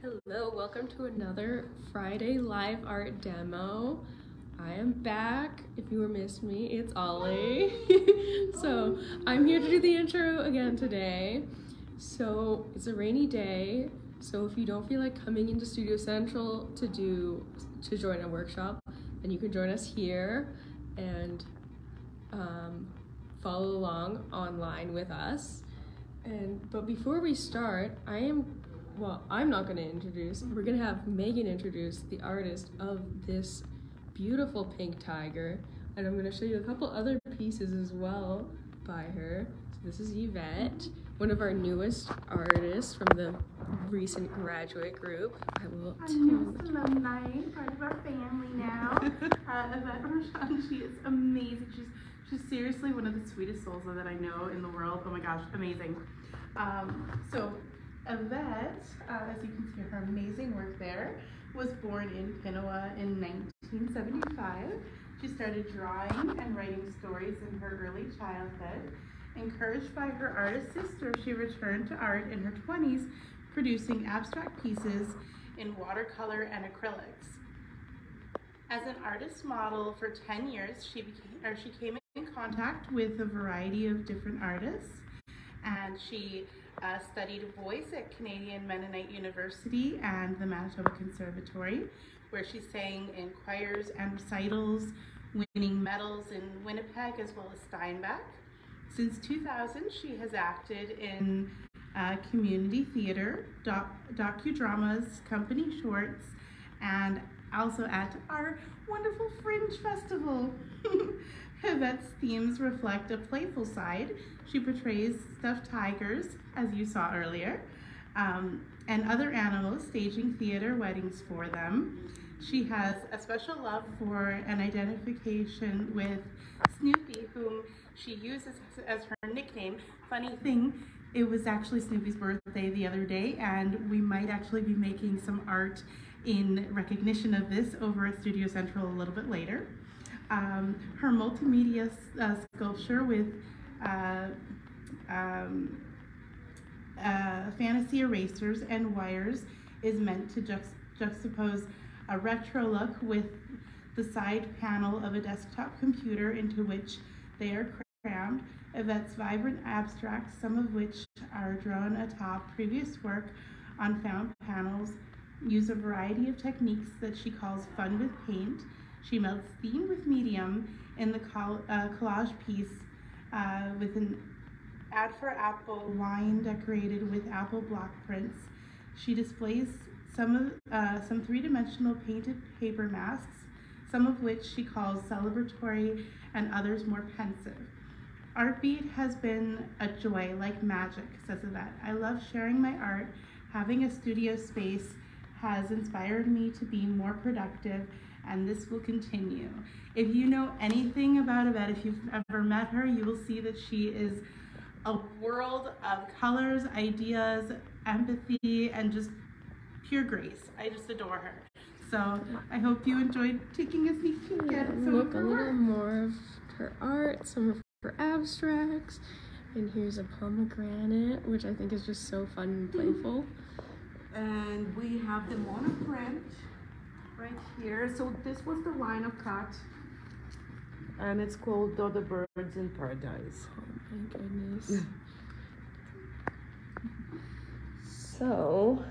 Hello, welcome to another Friday live art demo. I am back. If you missed me, it's Ollie. So I'm here to do the intro again today. So it's a rainy day, so if you don't feel like coming into Studio Central to join a workshop, then you can join us here and follow along online with us. But before we start, I'm not going to introduce, we're going to have Megan introduce the artist of this beautiful pink tiger, and I'm going to show you a couple other pieces as well by her. So this is Yvette, one of our newest artists from the recent graduate group. I'm newest alumni, part of our family now. Yvette Rochon, she is amazing. She's seriously one of the sweetest souls that I know in the world. Oh my gosh, amazing. So Yvette, as you can see her amazing work there, was born in Pinawa in 1975. She started drawing and writing stories in her early childhood. Encouraged by her artist sister, she returned to art in her 20s, producing abstract pieces in watercolor and acrylics. As an artist model for 10 years, she came in contact with a variety of different artists, and she studied voice at Canadian Mennonite University and the Manitoba Conservatory, where she sang in choirs and recitals, winning medals in Winnipeg as well as Steinbach. Since 2000, she has acted in community theater, docudramas, company shorts, and also at our wonderful Fringe Festival. Yvette's themes reflect a playful side. She portrays stuffed tigers, as you saw earlier, and other animals, staging theater weddings for them. She has a special love for an identification with Snoopy, whom she uses as her nickname. Funny thing, it was actually Snoopy's birthday the other day, and we might actually be making some art in recognition of this over at Studio Central a little bit later. Her multimedia sculpture with fantasy erasers and wires is meant to juxtapose a retro look with the side panel of a desktop computer into which they are crammed. Yvette's vibrant abstracts, some of which are drawn atop previous work on found panels, use a variety of techniques that she calls fun with paint. She melts theme with medium in the collage piece with an ad for Apple line decorated with apple block prints. She displays some three-dimensional painted paper masks, some of which she calls celebratory and others more pensive. Artbeat has been a joy like magic, says Yvette. I love sharing my art. Having a studio space has inspired me to be more productive, and this will continue. If you know anything about Yvette, if you've ever met her, you will see that she is a world of colors, ideas, empathy, and just pure grace. I just adore her. So I hope you enjoyed taking a sneak peek at some look of a her little work. more of her art, some of her abstracts, and here's a pomegranate, which I think is just so fun and playful. And we have the monoprint right here. So this was the line of cut, and it's called The Birds in Paradise. Oh my goodness. So,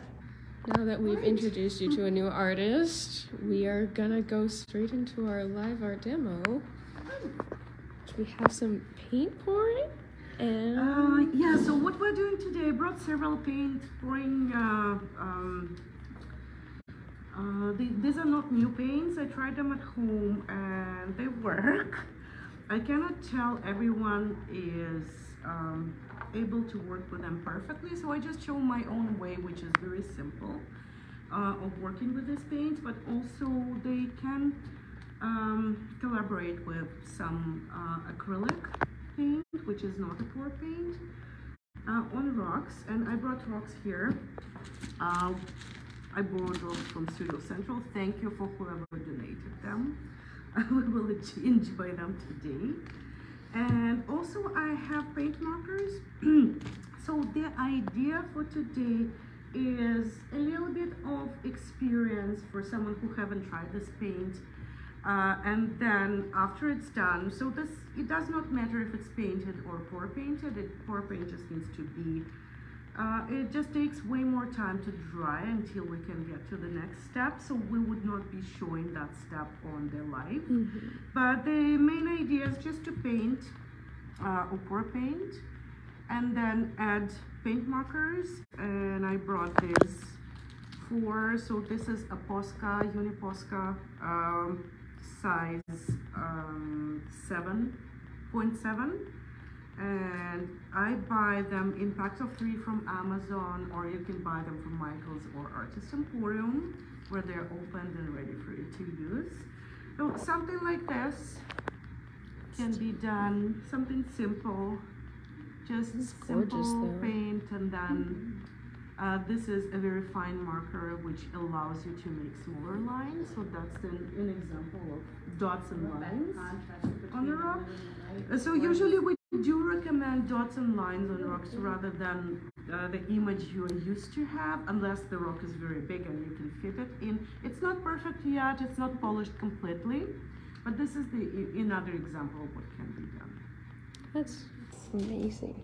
now that we've introduced you to a new artist, we are gonna go straight into our live art demo. We have some paint pouring. And Yeah, so what we're doing today, I brought several paint pouring. These are not new paints. I tried them at home and they work. I cannot tell everyone is able to work with them perfectly, so I just show my own way, which is very simple, of working with these paints, but also they can collaborate with some acrylic paint, which is not a pour paint, on rocks. And I brought rocks here. I borrowed rocks from Studio Central. Thank you for whoever donated them. We will enjoy them today. And also I have paint markers. So the idea for today is a little bit of experience for someone who haven't tried this paint. And then after it's done, so this, it does not matter if it's painted or pour painted. Pour paint just needs to be, it just takes way more time to dry until we can get to the next step. So we would not be showing that step on the live. But the main idea is just to paint or pour paint and then add paint markers. And I brought this for, so this is a Posca, Uniposca, size 7.7, and I buy them in packs of 3 from Amazon, or you can buy them from Michael's or Artist Emporium, where they're opened and ready for you to use. So something like this can be done, something simple, just simple paint, and then this is a very fine marker which allows you to make smaller lines. So that's an example of dots and lines on the rock. So usually we do recommend dots and lines on rocks rather than the image you're used to have, unless the rock is very big and you can fit it in. It's not perfect yet, it's not polished completely, but this is another example of what can be done. That's amazing.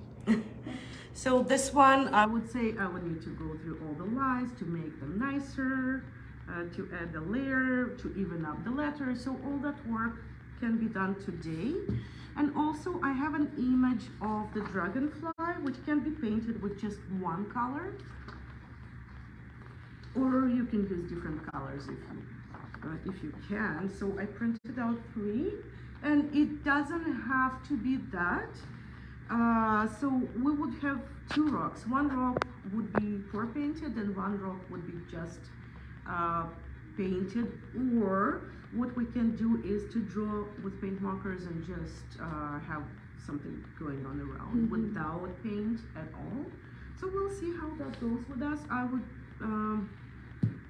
So this one, I would say I would need to go through all the lines to make them nicer, to add a layer, to even up the letters. So all that work can be done today. And also I have an image of the dragonfly, which can be painted with just one color. Or you can use different colors if you can. So I printed out 3, and it doesn't have to be that. So we would have 2 rocks. One rock would be pour painted and one rock would be just painted, or what we can do is to draw with paint markers and just have something going on around without paint at all. So we'll see how that goes with us. I would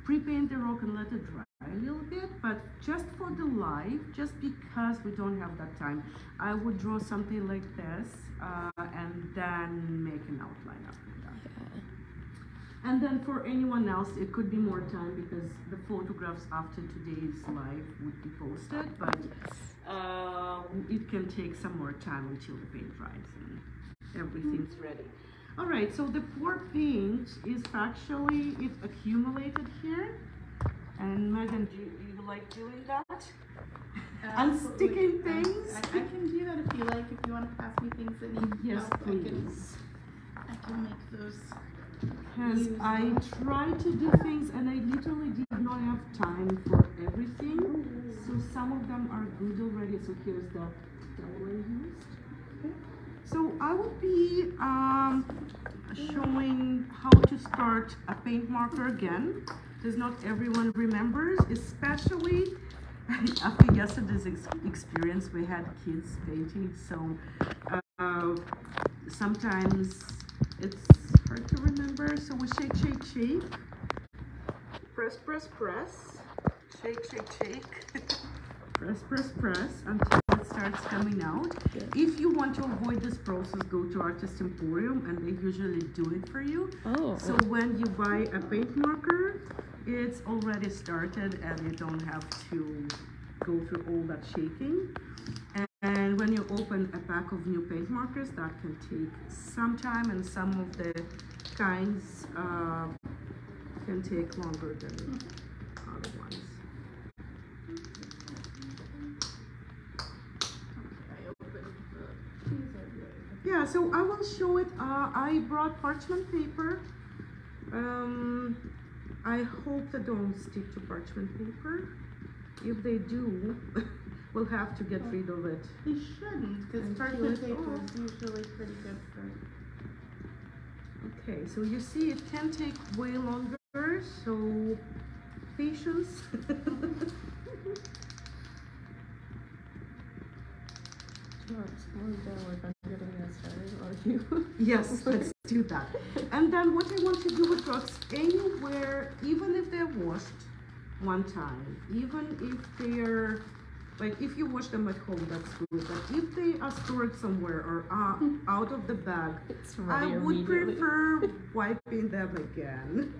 pre-paint the rock and let it dry a little bit, but just for the live, just because we don't have that time, I would draw something like this and then make an outline after that. And then for anyone else, it could be more time because the photographs after today's live would be posted, but it can take some more time until the paint dries and everything's ready. All right, so the pour paint is actually, it accumulated here. And Megan, do you like doing that? Unsticking things? I can do that if you like. If you want to pass me things that need Yes, help, please. I can make those. Because I try to do things and I literally did not have time for everything. So some of them are good already. So here's the towel I used. Okay. So I will be showing how to start a paint marker again, because not everyone remembers, especially after yesterday's experience. We had kids painting, so sometimes it's hard to remember. So we shake, shake, shake, press, press, press, shake, shake, shake, press, press, press until it starts coming out. Yes. If you want to avoid this process, go to Artist Emporium and they usually do it for you. Oh. So when you buy a paint marker, it's already started and you don't have to go through all that shaking. And when you open a pack of new paint markers, that can take some time, and some of the kinds can take longer than other ones. Yeah, so I will show it. I brought parchment paper. I hope they don't stick to parchment paper. If they do, we'll have to get rid of it. They shouldn't, because parchment paper is usually pretty good for. Okay, so you see it can take way longer, so patience. Yes, let's do that. And then what I want to do with rocks, anywhere, even if they're washed one time, even if they're Like if you wash them at home, that's good. But if they are stored somewhere or are out of the bag, I would prefer wiping them again.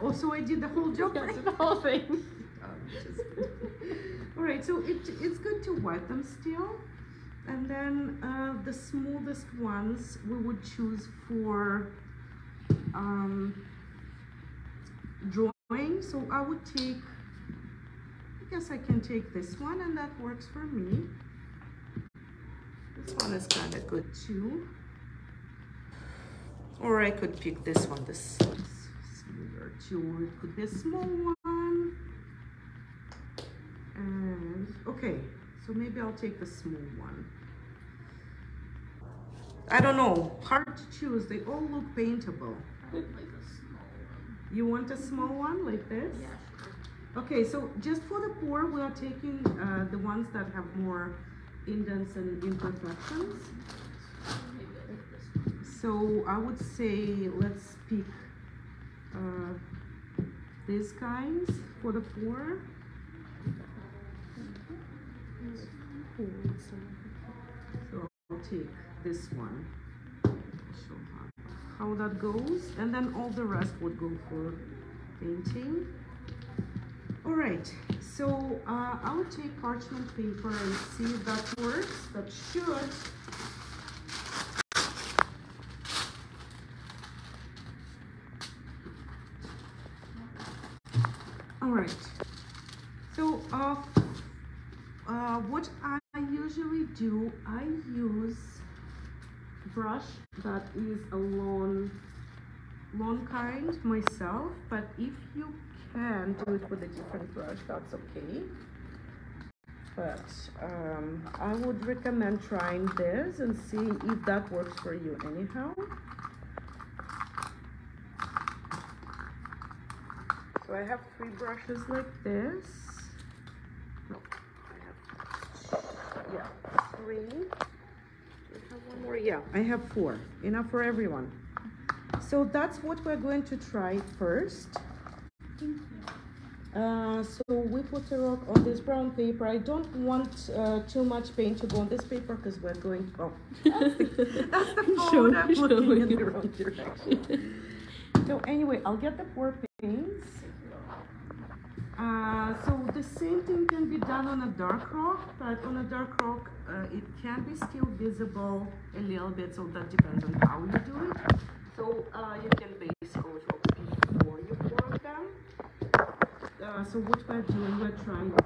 Also, I did the whole job. Yes, the whole thing. All right, so it's good to wipe them still. And then the smoothest ones we would choose for drawing. So I would take, I guess I can take this one, and that works for me. This one is kind of good too. Or I could pick this one, this smoother too. It could be a small one. And okay, so maybe I'll take the small one. I don't know, hard to choose. They all look paintable. I would like a small one. You want a small one like this? Yeah, sure. Okay, so just for the pour, we are taking the ones that have more indents and imperfections. Maybe I like this one. So I would say let's pick these kinds for the pour. So I'll take this one. Show how that goes, and then all the rest would go for painting. All right, so I will take parchment paper and see if that works. That should. All right, so what I usually do, I use brush that is a long kind myself, but if you can do it with a different brush, that's okay. But I would recommend trying this and see if that works for you anyhow. So I have 3 brushes like this. No, I have 3. Do I have one more? Yeah, I have 4. Enough for everyone. So that's what we're going to try first. So we put a rock on this brown paper. I don't want too much paint to go on this paper because we're going to, that's the phone. I'm looking in the wrong direction. So anyway, I'll get the pour paints. So the same thing can be done on a dark rock, but on a dark rock it can be still visible a little bit, so that depends on how you do it. So you can base coat rocks before you pour them. So what we're doing, we're trying to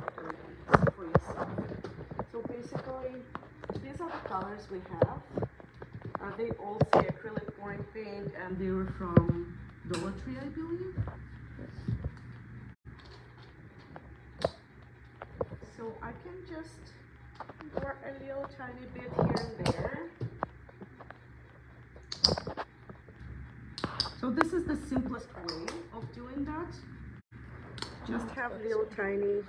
freeze. So basically, these are the colors we have. They all say acrylic pouring paint, and they were from Dollar Tree, I believe. So I can just pour a little tiny bit here and there. So this is the simplest way of doing that. Just have little tiny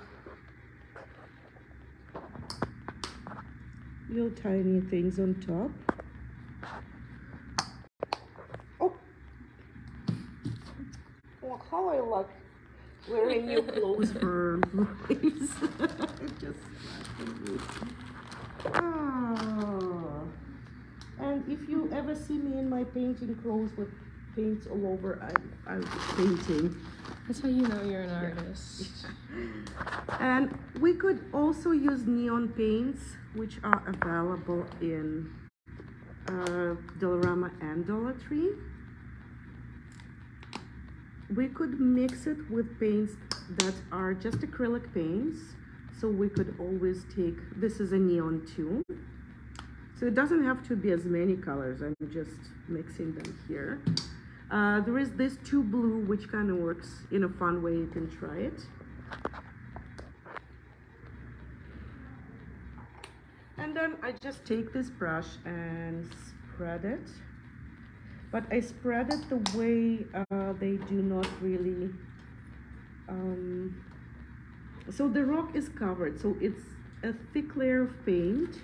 things on top. Oh, well, how I like wearing new clothes for movies. And if you ever see me in my painting clothes with paints all over, I'm painting. That's how you know you're an artist. And we could also use neon paints, which are available in Dollarama and Dollar Tree. We could mix it with paints that are just acrylic paints. So we could always take, this is a neon too. So it doesn't have to be as many colors. I'm just mixing them here. There is this 2 blue, which kind of works in a fun way. You can try it. And then I just take this brush and spread it. But I spread it the way they do not really... so the rock is covered, so it's a thick layer of paint.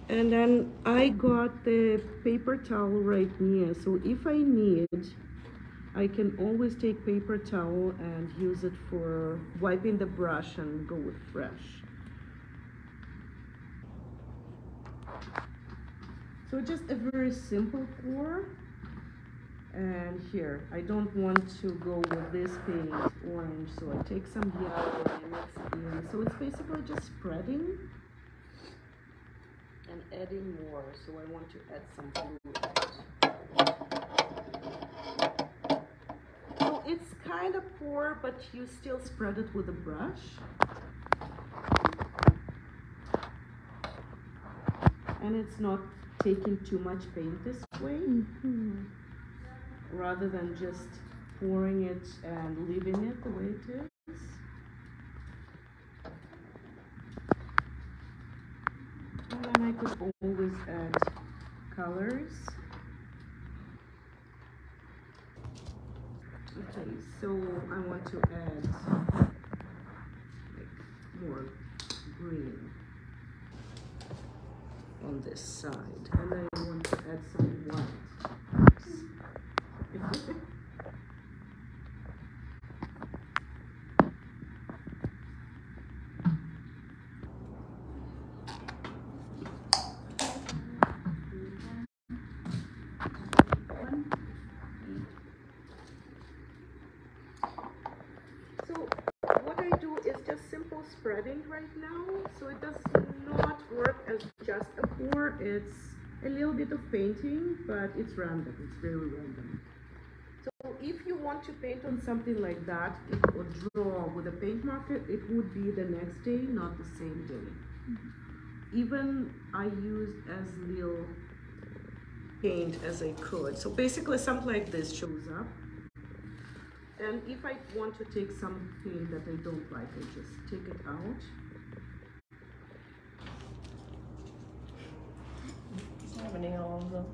And then I got the paper towel right near, so if I need, I can always take paper towel and use it for wiping the brush and go with fresh. So just a very simple pour. And here, I don't want to go with this paint orange, so I take some yellow and I mix it in. So it's basically just spreading and adding more. So I want to add some blue. So it's kind of poor, but you still spread it with a brush. And it's not taking too much paint this way. Rather than just pouring it and leaving it the way it is. And then I could always add colors. Okay, so I want to add like more green on this side, and then I want to add some white. So what I do is just simple spreading right now. So it does not work as just a pour. It's a little bit of painting, but it's random. It's very random. So if you want to paint on something like that or draw with a paint marker, it would be the next day, not the same day. Even I used as little paint as I could. So basically something like this shows up. And if I want to take some paint that I don't like, I just take it out. It's happening all of them.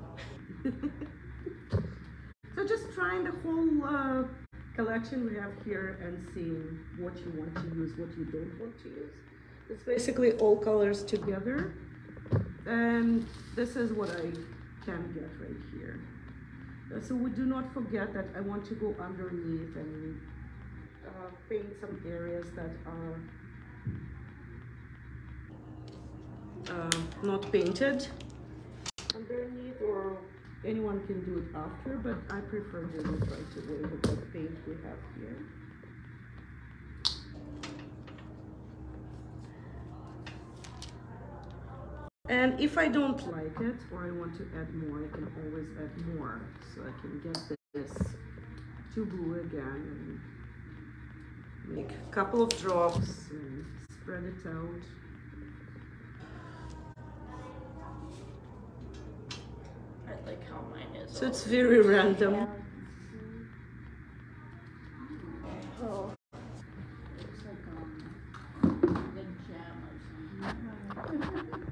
So just trying the whole collection we have here and seeing what you want to use, what you don't want to use. It's basically all colors together. And this is what I can get right here. So we do not forget that I want to go underneath and paint some areas that are not painted underneath, or anyone can do it after, but I prefer doing it right away with the paint we have here. And if I don't like it, or I want to add more, I can always add more. So I can get this to blue again and make a couple of drops and spread it out. I like how mine is. So it's very random. Oh.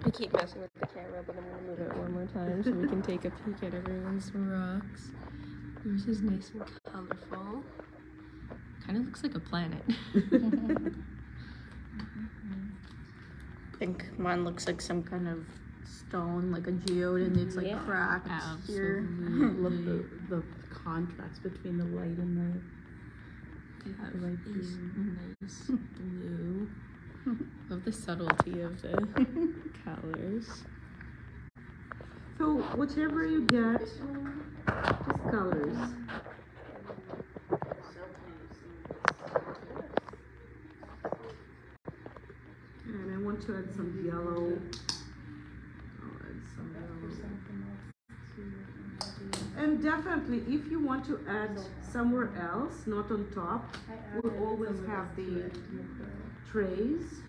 I keep messing with the camera, but I'm gonna move it one more time so we can take a peek at everyone's rocks. Yours is nice and colorful. Kind of looks like a planet. I think mine looks like some kind of stone, like a geode, and it's like cracked here. Love the contrast between the light and the light blue. Nice blue. Love the subtlety of the colors. So whichever you get, just colors. And I want to add some yellow. I'll add some yellow. And definitely, if you want to add somewhere else, not on top, we'll always have the trays.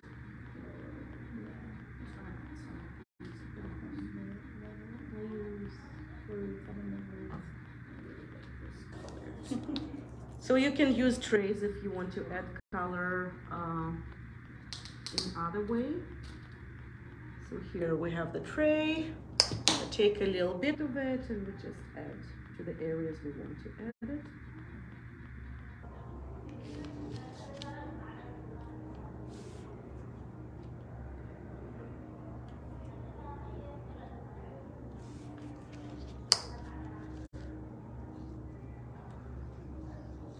So you can use trays if you want to add color in other way. So here we have the tray. I take a little bit of it and we just add to the areas we want to add it.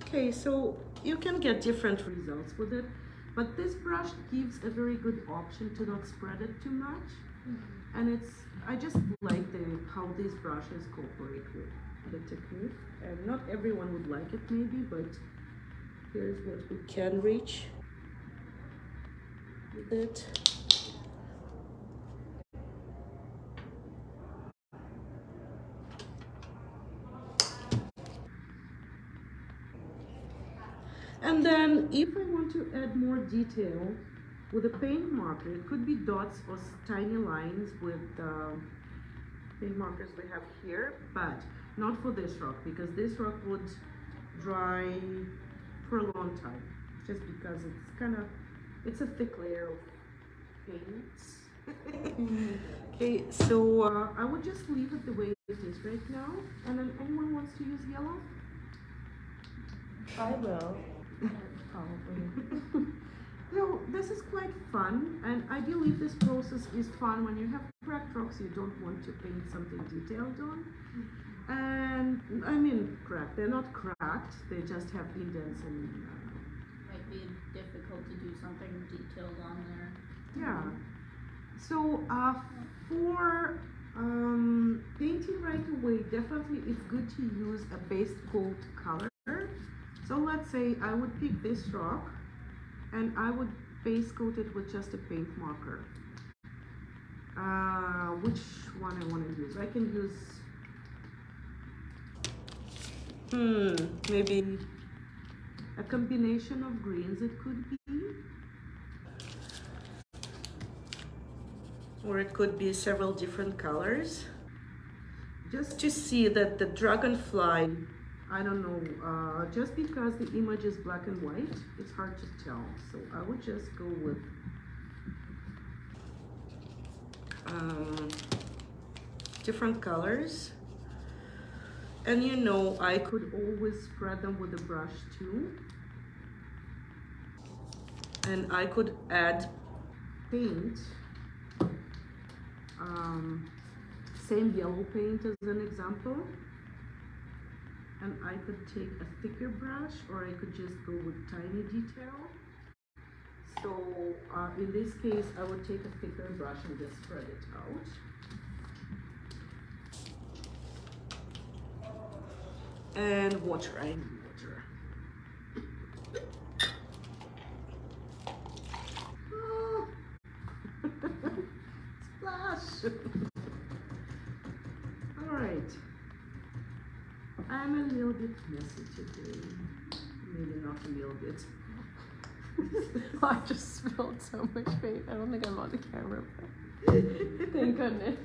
Okay, so you can get different results with it, but this brush gives a very good option to not spread it too much. And I just like how these brushes cooperate with the technique. And not everyone would like it maybe, but here's what we can reach with it. And then if I want to add more detail with a paint marker, it could be dots or tiny lines with paint markers we have here, but not for this rock, because this rock would dry for a long time, just because it's a thick layer of paints. Okay, so I would just leave it the way it is right now, and then anyone wants to use yellow? I will. Probably. So this is quite fun, and I believe this process is fun when you have cracked rocks you don't want to paint something detailed on. And I mean cracked, they're not cracked, they just have indents and Might be difficult to do something detailed on there. yeah. So for painting right away, definitely it's good to use a base coat color. So let's say I would pick this rock and I would base coat it with just a paint marker. Which one I want to use? I can use maybe a combination of greens, it could be, or it could be several different colors, just to see that the dragonfly, I don't know, just because the image is black and white, it's hard to tell. So I would just go with different colors. And you know, I could always spread them with a brush too. And I could add paint, same yellow paint as an example. And I could take a thicker brush, or I could just go with tiny detail. So in this case, I would take a thicker brush and just spread it out. And water, I need water. Oh. Splash! All right. I'm a little bit messy today. Maybe not a little bit. I just spilled so much paint. I don't think I'm on the camera, but thank goodness.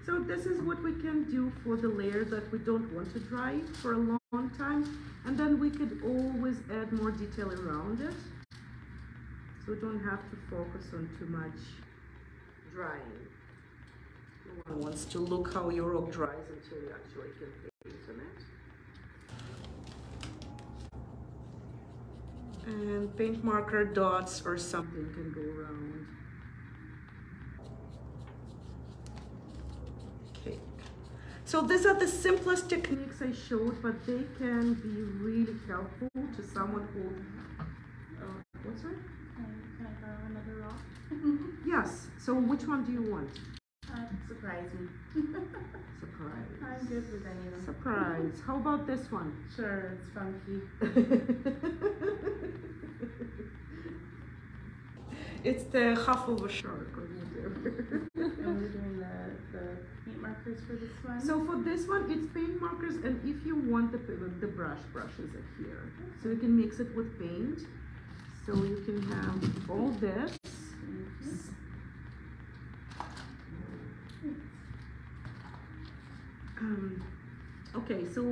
So this is what we can do for the layer that we don't want to dry for a long time. And then we could always add more detail around it. So we don't have to focus on too much drying. No one wants to look how your rock dries until you actually can paint on it. And paint marker dots or something can go around. Okay. So these are the simplest techniques I showed, but they can be really helpful to someone who, what's that? Can I throw another rock? Yes. So which one do you want? Surprise me. Surprise. I'm good with any of them. Surprise. How about this one? Sure, it's funky. It's the half of a shark or whatever. And we're doing the paint markers for this one. So for this one, it's paint markers, and if you want the brushes are here. So you can mix it with paint. So you can have all this. Okay, so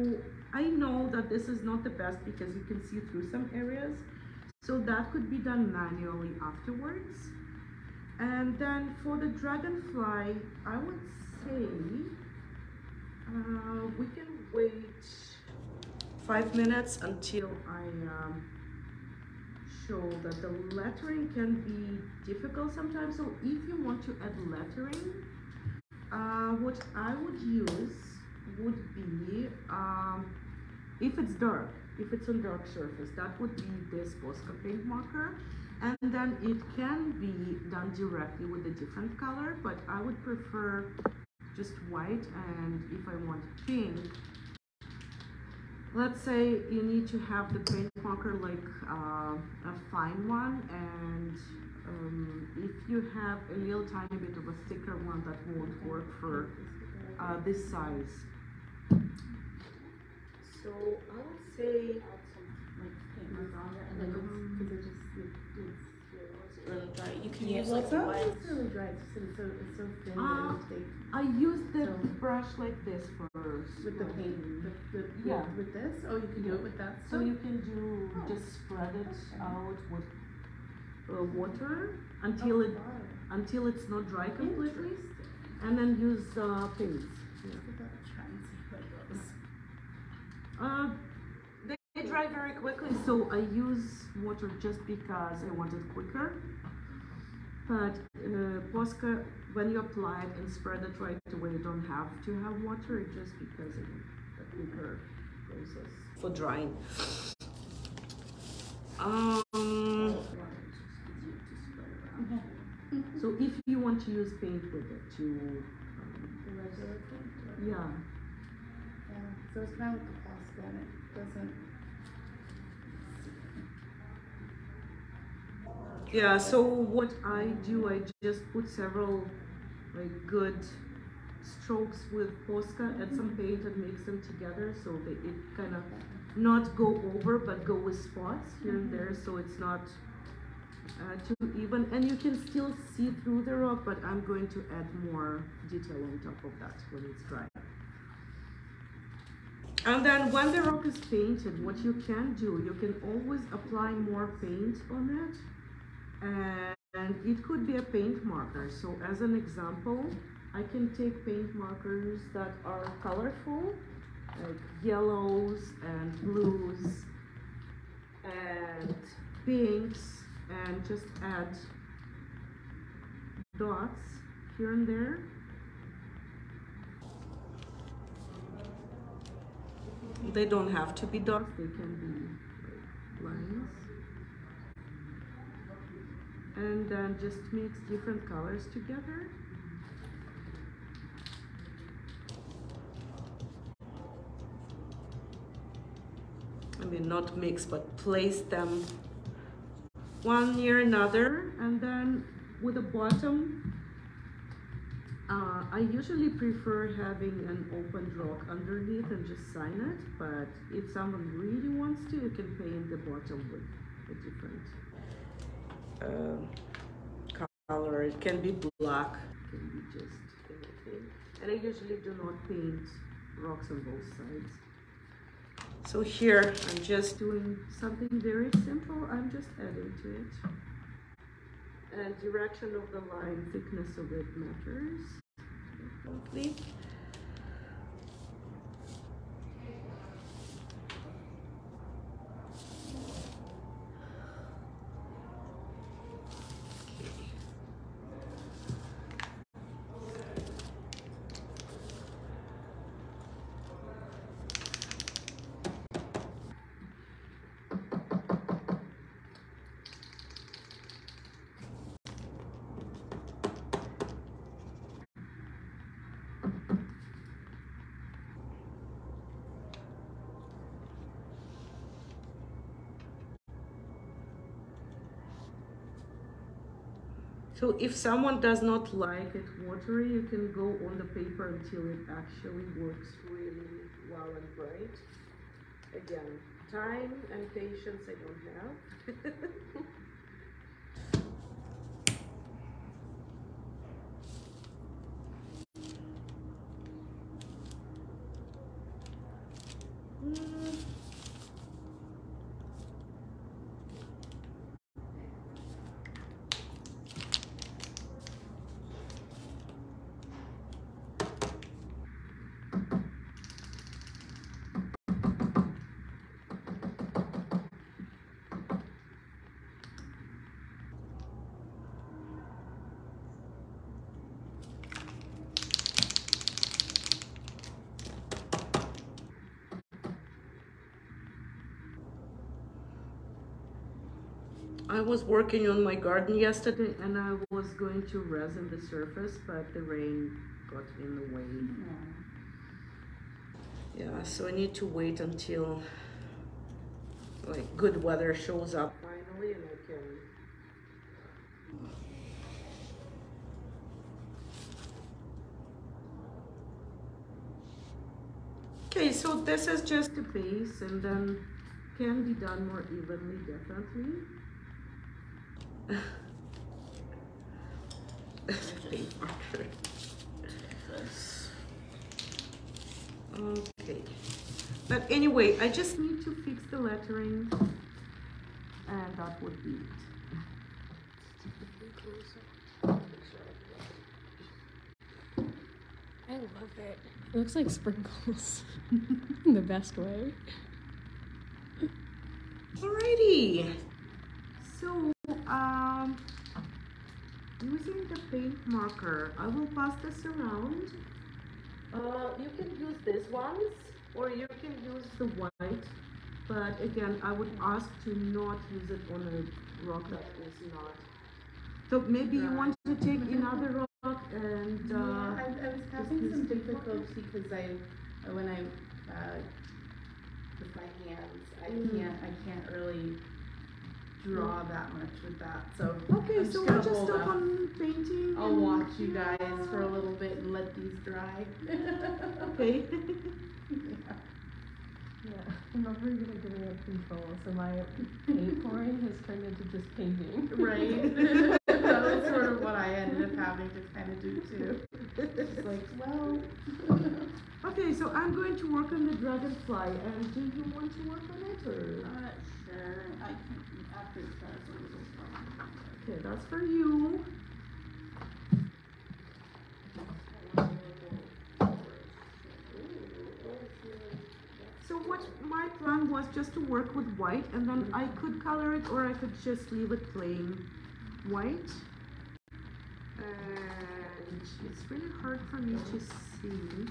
I know that this is not the best because you can see through some areas. So that could be done manually afterwards. And then for the dragonfly, I would say we can wait 5 minutes until I show that the lettering can be difficult sometimes. So if you want to add lettering, what I would use would be, if it's dark, if it's on dark surface, that would be this Posca paint marker. And then it can be done directly with a different color, but I would prefer just white. And if I want pink, let's say you need to have the paint marker like a fine one, and if you have a little tiny bit of a thicker one, that won't work for this size. So I would say Really dry. You can yeah, use well, like that wet. is really dry. It's so thin. I use the brush like this first. With the paint, Yeah. with this? Oh, you can do it with that So stuff? you can do just spread it out with water until it's not dry completely, and then use paints. Yeah. Try and see how it goes. They dry very quickly, so I use water just because I want it quicker. But Posca, when you apply it and spread it right away, you don't have to have water, it's just because it's a quicker process for drying. So if you want to use paint with it, The regular paint? yeah. Yeah. So it's kind of like a Posca, and it doesn't. Yeah, so what I do, I just put several like good strokes with Posca, add some paint and mix them together so that it kind of not go over but go with spots here and there, so it's not too even, and you can still see through the rock, but I'm going to add more detail on top of that when it's dry. And then when the rock is painted, what you can do, you can always apply more paint on it. And it could be a paint marker. So as an example, I can take paint markers that are colorful, like yellows and blues and pinks, and just add dots here and there. They don't have to be dots, they can be like lines. And then just mix different colors together. I mean, not mix, but place them one near another. And then with the bottom, I usually prefer having an open rock underneath and just sign it. But if someone really wants to, you can paint the bottom with a different color. It can be black, it can be just anything. And I usually do not paint rocks on both sides. So here I'm just doing something very simple. I'm just adding to it. And direction of the line, thickness of it matters definitely. So if someone does not like it watery, you can go on the paper until it actually works really well and bright. Again, time and patience I don't have. I was working on my garden yesterday and I was going to resin the surface, but the rain got in the way. Yeah, so I need to wait until like good weather shows up finally and I can. Okay, so this is just the base and then can be done more evenly, definitely. Paint marker. Okay. But anyway, I just need to fix the lettering and that would be it. I love it. It looks like sprinkles in the best way. Alrighty. So, using the paint marker, I will pass this around. You can use these ones or you can use the white. But again, I would ask to not use it on a rock that is not. So maybe you want to take another rock and I was having some difficulty because when I with my hands, I can't really draw that much with that. So okay, so we'll just stop on painting. I'll watch you guys for a little bit and let these dry. Okay. Yeah, I'm not very good at getting out of control, so my paint pouring has turned into just painting. Right. That was sort of what I ended up having to kind of do too. It's like, well. Okay, so I'm going to work on the dragonfly, and do you want to work on it, or? Sure. I can after it starts a little strong. Okay, that's for you. So what my plan was just to work with white, and then I could color it, or I could just leave it plain white. And it's really hard for me to see.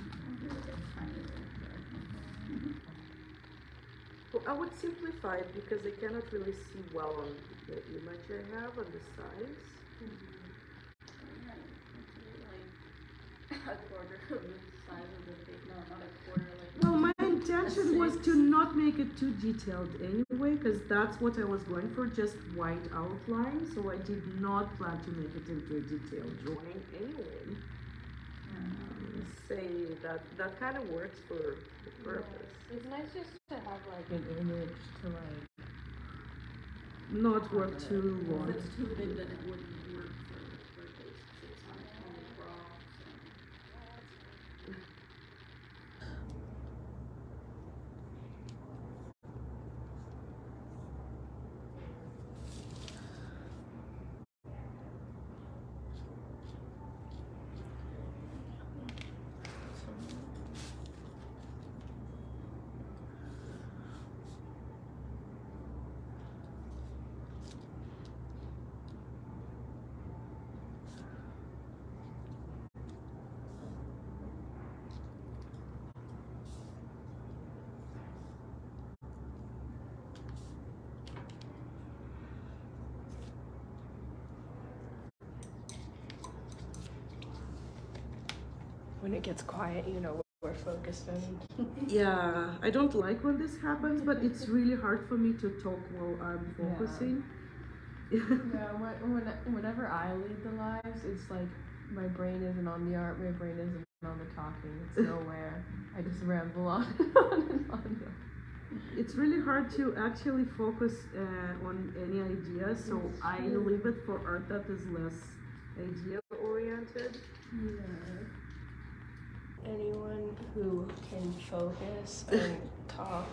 Well, I would simplify it because I cannot really see well on the image I have on the sides. A quarter of the size of the face. No, not a quarter. Well, my intention was to not make it too detailed anyway, because that's what I was going for, just white outline. So I did not plan to make it into a detailed drawing anyway. Say that kind of works for the purpose. It's nice just to have like an image to like not work too long. If it's too big, then it wouldn't work for a face. It's not kind of raw. when it gets quiet, you know, we're focused in. Yeah, I don't like when this happens, but it's really hard for me to talk while I'm focusing. Yeah, whenever I lead the lives, it's like my brain isn't on the art, my brain isn't on the talking. It's nowhere. I just ramble on and on and on. It's really hard to actually focus on any idea, so I leave it for art that is less idea oriented. Yeah. Anyone who can focus and talk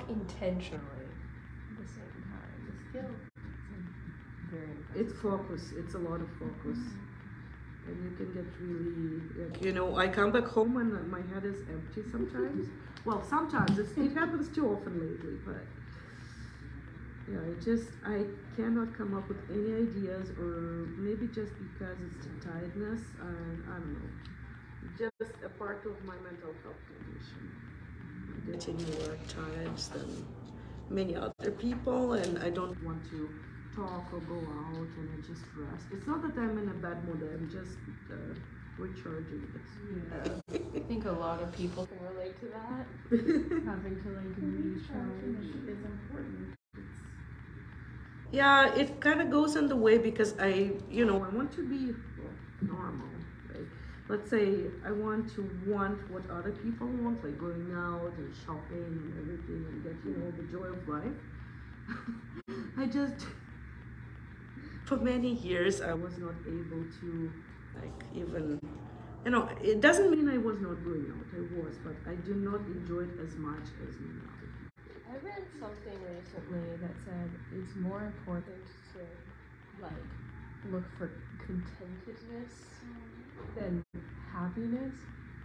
intentionally at the same time. The skill. Very impressive. It's focus. It's a lot of focus. And you can get really, like, you know, I come back home and my head is empty sometimes. Well, sometimes it happens too often lately, but yeah, I cannot come up with any ideas, or maybe just because it's the tiredness, and I don't know, just a part of my mental health condition. Getting more tired than many other people, and I don't want to talk or go out, and I just rest. It's not that I'm in a bad mood, I'm just recharging. Yeah. I think a lot of people can relate to that. Having to like recharge is important. Yeah, it kind of goes in the way because I want to be normal. Like, let's say I want what other people want, like going out and shopping and everything and get, the joy of life. I just, for many years, I was not able to, like, even, it doesn't mean I was not going out. I was, but I do not enjoy it as much as now. I read something recently that said it's more important to like look for contentedness than happiness,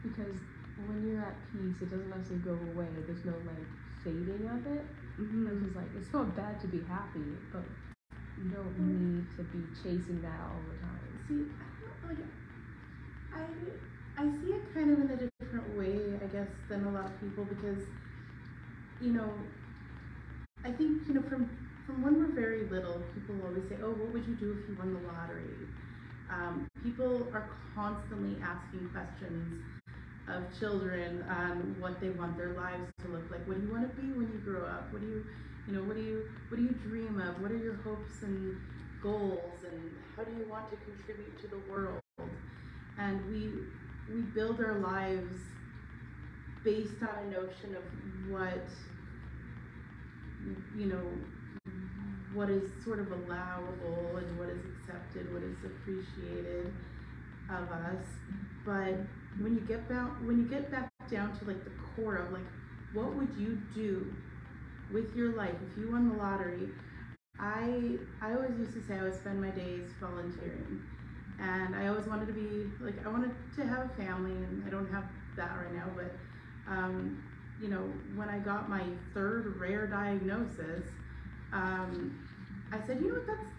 because when you're at peace it doesn't necessarily go away. There's no like fading of it. Because like it's not bad to be happy, but you don't need to be chasing that all the time. See, I see it kind of in a different way, I guess, than a lot of people, because I think, from when we're very little, people always say, oh, what would you do if you won the lottery? People are constantly asking questions of children on what they want their lives to look like. What do you want to be when you grow up? What do you dream of? What are your hopes and goals? And how do you want to contribute to the world? And we build our lives based on a notion of what is sort of allowable and what is accepted, what is appreciated of us. But when you get back down to like the core of like, what would you do with your life if you won the lottery? I always used to say I would spend my days volunteering, and I always wanted to be like, I wanted to have a family, and I don't have that right now, but when I got my third rare diagnosis, I said,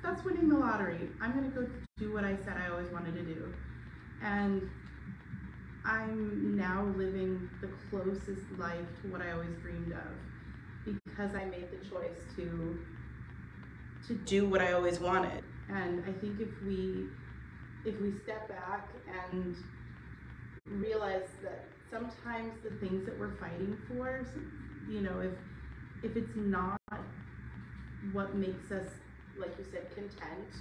that's winning the lottery. I'm gonna go do what I said I always wanted to do. And I'm now living the closest life to what I always dreamed of, because I made the choice to do what I always wanted. And I think if we step back and realize that sometimes the things that we're fighting for, if it's not what makes us, like you said, content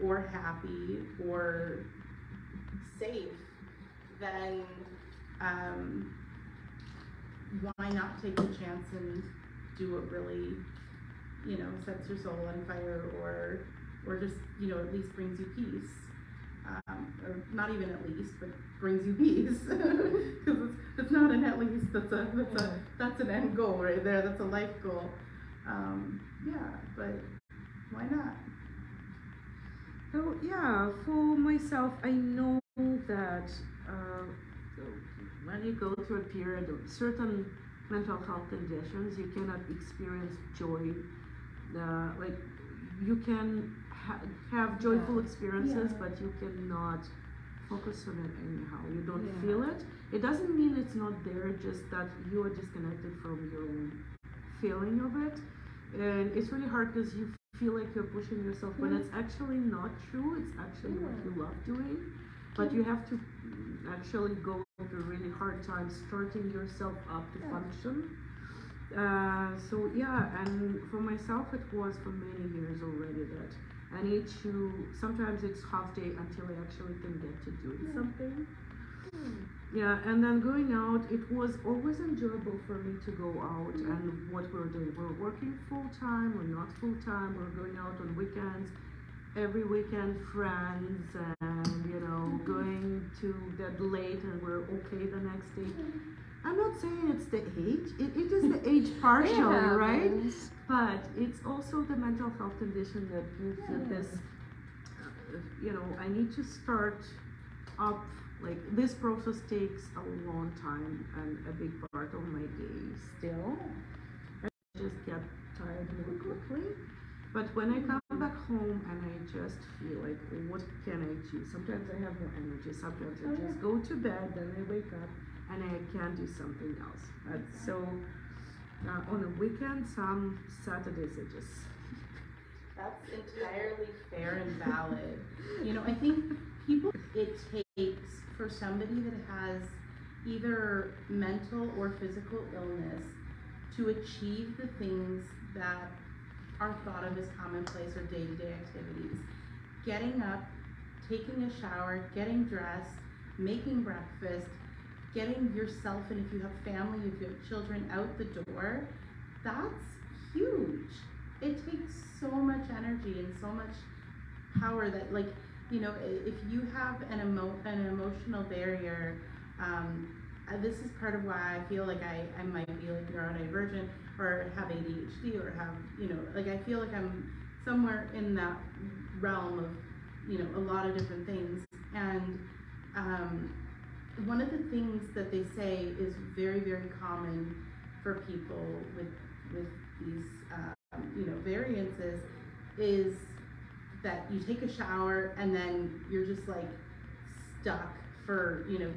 or happy or safe, then why not take the chance and do what really, sets your soul on fire, or just, at least brings you peace. Or not even at least, but brings you peace. Because it's not an at least, that's an end goal right there, that's a life goal. But why not? So yeah, for myself, I know that when you go through a period of certain mental health conditions, you cannot experience joy. Like you can have joyful experiences, but you cannot focus on it anyhow. You don't feel it. It doesn't mean it's not there, just that you are disconnected from your own feeling of it. And it's really hard because you feel like you're pushing yourself when it's actually not true. It's actually what you love doing, but you have to actually go through a really hard time starting yourself up to function. So yeah, and for myself it was for many years already that I need to, sometimes it's half day until I actually can get to doing something. Yeah, and then going out, it was always enjoyable for me to go out, and what we're doing, we're working full-time, we're not full-time, we're going out on weekends, every weekend, friends, and going to bed late and we're okay the next day. I'm not saying it's the age, it is the age partially, right? But it's also the mental health condition that gives it this, I need to start up, like this process takes a long time and a big part of my day still. I just get tired more quickly. But when I come back home and I just feel like, what can I do? Sometimes I have more energy, sometimes I just go to bed, then I wake up and I can do something else. So on a weekend, some Saturdays I just. That's entirely fair and valid. You know, I think it takes for somebody that has either mental or physical illness to achieve the things that are thought of as commonplace or day-to-day activities. Getting up, taking a shower, getting dressed, making breakfast, getting yourself, and if you have family, if you have children, out the door, that's huge. It takes so much energy and so much power that, like, you know, if you have an emotional barrier, this is part of why I feel like I might be like neurodivergent or have ADHD or have, you know, like I feel like I'm somewhere in that realm of, you know, a lot of different things. And one of the things that they say is very, very common for people with these, you know, variances is that you take a shower and then you're just like stuck for, you know,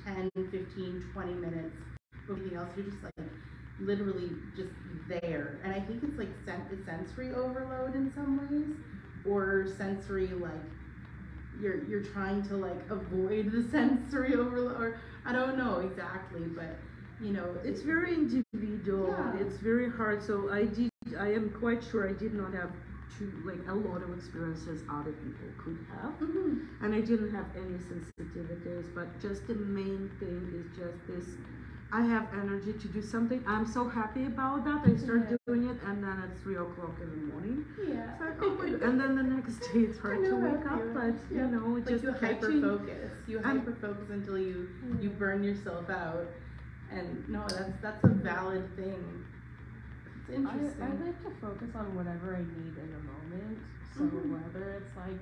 10, 15, 20 minutes. Everything else, you're just like literally just there. And I think it's like sensory overload in some ways, or sensory, like you're trying to like avoid the sensory overload, or I don't know exactly, but you know, it's very individual. Yeah. It's very hard. So I am quite sure I did not have a lot of experiences other people could have. Mm-hmm. And I didn't have any sensitivities, but just the main thing is just this, I have energy to do something. I'm so happy about that. I start doing it, and then at 3 o'clock in the morning. Yeah. It's like, oh my God. And then the next day it's hard to wake up, but you know, like just you hyper-focus. You hyper-focus until you burn yourself out. And no, that's a valid thing. It's interesting. I like to focus on whatever I need in the moment. So whether it's like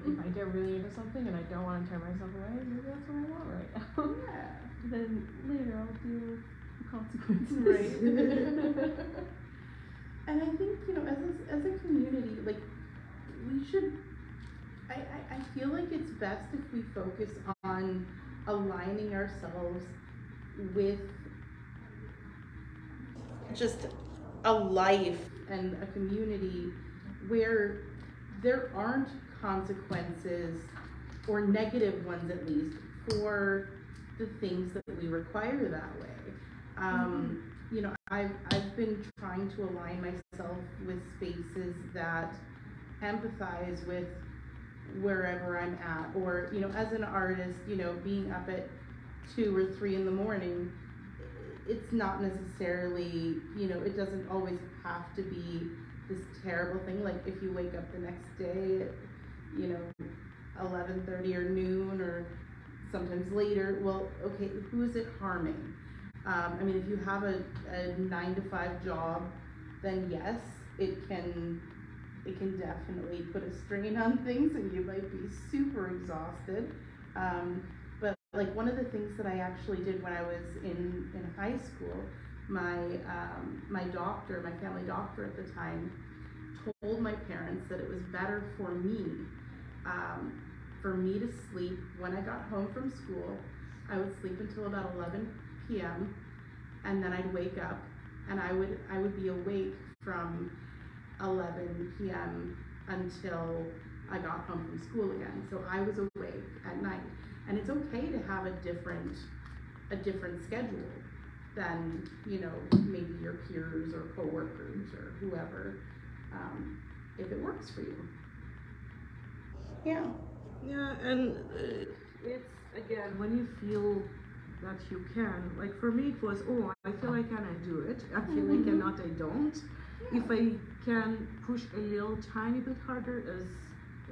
if I get really into something and I don't want to turn myself away, maybe that's what I want right now. Yeah. Then later I'll deal with the consequences. Right. And I think, you know, as a community, like we should. I feel like it's best if we focus on aligning ourselves with just a life and a community where there aren't consequences, or negative ones at least, for the things that we require that way. You know, I've been trying to align myself with spaces that empathize with wherever I'm at, or, you know, as an artist, you know, being up at 2 or 3 in the morning, it's not necessarily, you know, it doesn't always have to be this terrible thing. Like if you wake up the next day at, you know, 11:30 or noon or sometimes later, well, okay, who is it harming? I mean, if you have a 9-to-5 job, then yes, it can definitely put a strain on things and you might be super exhausted. But like one of the things that I actually did when I was in high school, my family doctor at the time told my parents that it was better for me to sleep when I got home from school. I would sleep until about 11 p.m. and then I'd wake up and I would be awake from 11 p.m. until I got home from school again. So I was awake at night. And it's okay to have a different schedule than, you know, maybe your peers or coworkers or whoever, if it works for you. Yeah. Yeah, and it's, again, when you feel that you can, like for me it was, oh, I feel I can, I do it. I feel I cannot, I don't. Yeah. If I can push a little tiny bit harder,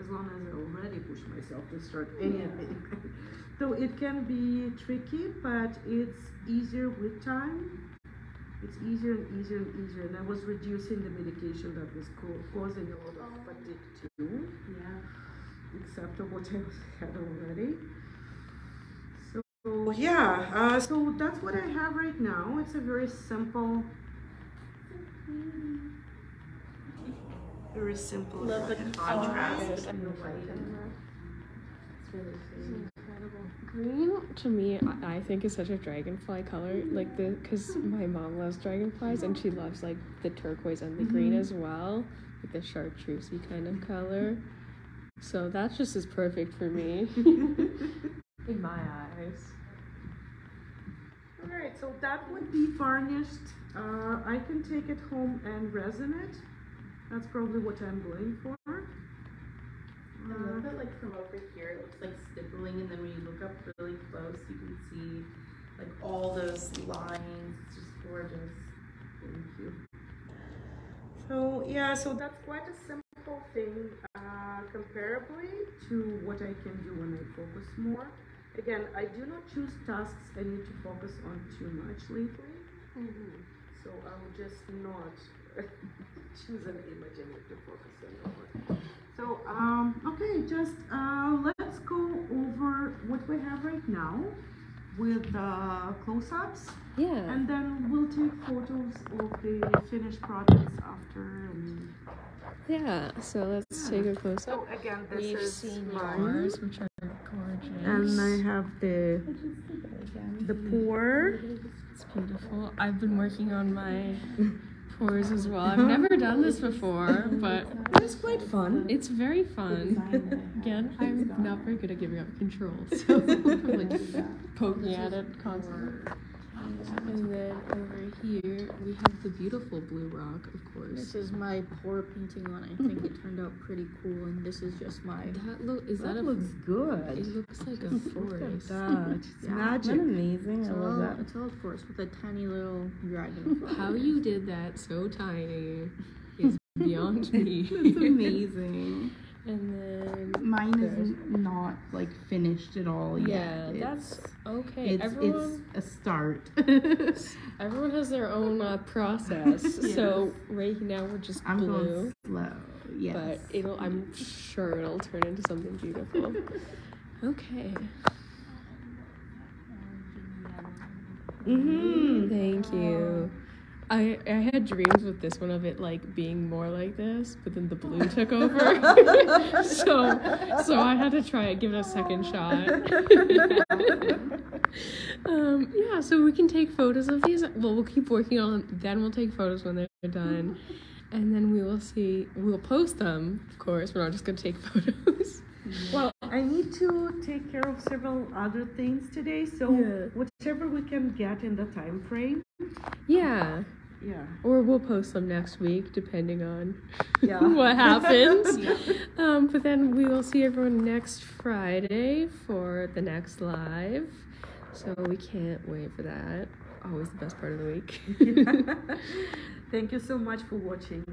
as long as I already push myself to start anything. So it can be tricky, but it's easier with time. It's easier and easier and easier. And I was reducing the medication that was causing a lot of fatigue too. Yeah. Except of what I had already. So yeah, so that's what I have right now. It's a very simple. Very simple. Love the contrast. It's really incredible. Green to me, I think is such a dragonfly color, like because my mom loves dragonflies and she loves like the turquoise and the green as well, like the chartreusey kind of color. So that's just as perfect for me in my eyes. Alright, so that would be varnished. I can take it home and resin it. That's probably what I'm going for. I love it, like from over here, it looks like stippling, and then when you look up really close, you can see like all those lines. It's just gorgeous. Thank you. So yeah, so that's quite a simple thing, comparably to what I can do when I focus more. Again, I do not choose tasks I need to focus on too much lately. So I will just not choose an image I need to focus on more. So, okay, just let's go over what we have right now with close-ups. Yeah. And then we'll take photos of the finished products after. And Yeah, so let's take a close-up. so again, this We've is seen mine. yours, which are gorgeous. And I have the pour. It's beautiful. I've been working on my pours as well. I've never done this before, but It's quite fun. it's very fun. Again, I'm not very good at giving up control, so I'm like poking at it constantly. And then over here we have the beautiful blue rock, of course. This is my pour painting one. I think it turned out pretty cool, and this is just my. That looks good. It looks like a forest. It's magic. Isn't amazing? It's all, it's all forest with a tiny little dragonfly. How you did that so tiny is beyond me. It's amazing. And then Mine is not like finished at all yet. yeah, that's okay. It's Everyone a start. everyone has their own process. So right now we're just I'm blue, going slow. Yes. but I'm sure it'll turn into something beautiful. Okay. Thank you. I had dreams with this one of it like being more like this, but then the blue took over. so I had to try it, give it a second shot. Yeah, so we can take photos of these. Well, we'll keep working on them, then we'll take photos when they're done. And then we'll post them, of course. We're not just gonna take photos. Well, I need to take care of several other things today, so whatever we can get in the time frame. Yeah. Yeah. Or we'll post them next week, depending on Yeah. what happens. But then we will see everyone next Friday for the next live. So we can't wait for that. Always the best part of the week. Thank you so much for watching.